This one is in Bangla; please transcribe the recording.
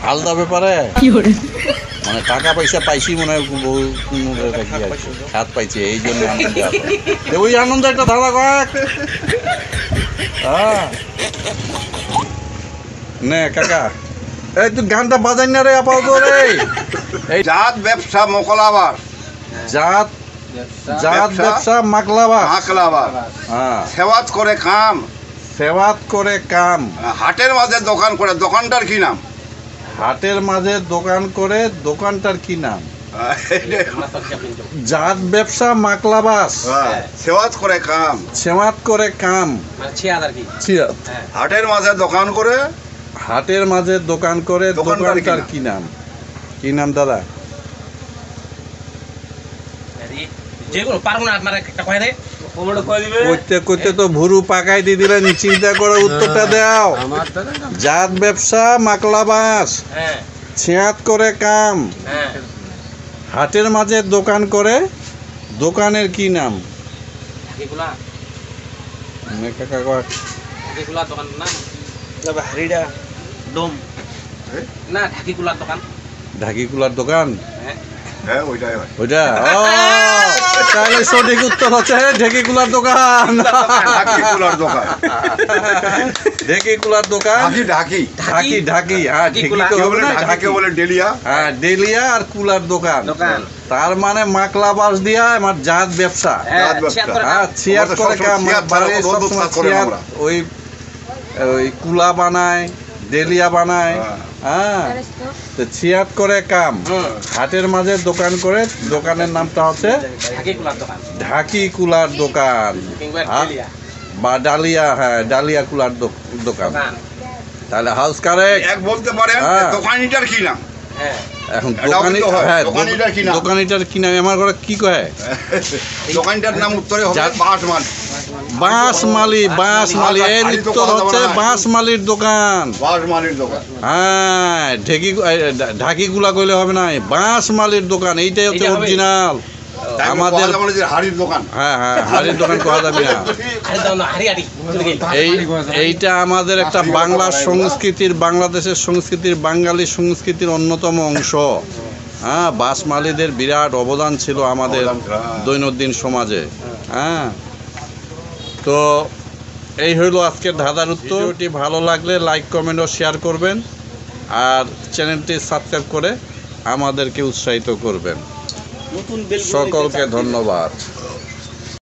আলাদা ব্যাপারে মানে টাকা পয়সা পাইছি মনে হয় হাত পাইছে এই জন্য ওই আনন্দ একটা ধারা কয়েক নে কাকা এই তুই গানটা বাজাই না রে আপাতত রে এই জাত ব্যবসা মোকলাবার জাত জাত ব্যবসা মাকলাবাস হ্যাঁ সেবাত করে কাম সেবাত করে কাম হাটের মাঝে দোকান করে দোকানটার কি নাম হাটের মাঝে দোকান করে দোকানটার কি নাম জাত ব্যবসা মাকলাবাস সেবাত করে কাম সেবাত করে কাম হাটের মাঝে দোকান করে হাটের মাঝে দোকান করে দোকানটার কি নাম কি নাম দাদা কইতে কইতে তো ভুরু পাকাই দিয়ে দিলেন চিন্তা করে উত্তরটা দাও জাত ব্যবসা মাকলাবাস ছিয়াত করে কাম হাটের মাঝে দোকান করে দোকানের কি নাম ঢাকিকুলার দোকান ওইটা তাহলে সঠিক উত্তর হচ্ছে ঢেকিকুলার দোকান ঢেকিকুলার দোকান ঢাকি ঢাকি হ্যাঁ ঢাকি বলে ডেলিয়া হ্যাঁ ডেলিয়া আর কুলার দোকান তার মানে মাকলাবাস দিয়া আমার জাত ব্যবসা হ্যাঁ ছিয়াত করে কাম ওই ওই কুলা বানায় ডেলিয়া বানায় হ্যাঁ ছিয়াত করে কাম হাটের মাঝে দোকান করে দোকানের নামটা হচ্ছে ঢাকি কুলার দোকান বা ডালিয়া হ্যাঁ ডালিয়া কুলার দোকান তাহলে হাউস কারেক্ট এক বলতে পারেন দোকানিটার কি নাম এখন দোকানি হ্যাঁ দোকানিটার কি নাম আমার ঘরে কি কয় দোকানিটার নাম উত্তরে হবে বাঁশমালি বাঁশমালি এর উত্তর হচ্ছে বাঁশমালির দোকান হ্যাঁ ঢাকিগুলা কইলে হবে না বাঁশমালির দোকান এইটাই হচ্ছে অরিজিনাল আমাদের হাড়ির দোকান হ্যাঁ হ্যাঁ হাড়ির দোকান কোয়া যাবে না এইটা আমাদের একটা বাংলা সংস্কৃতির বাংলাদেশের সংস্কৃতির বাঙালি সংস্কৃতির অন্যতম অংশ হ্যাঁ বাঁশমালিদের বিরাট অবদান ছিল আমাদের দৈনন্দিন সমাজে হ্যাঁ তো এই হইল আজকের ধাঁধার উত্তর। ভিডিওটি ভালো লাগলে লাইক কমেন্ট ও শেয়ার করবেন আর চ্যানেলটি সাবস্ক্রাইব করে আমাদেরকে উৎসাহিত করবেন। সকলকে ধন্যবাদ।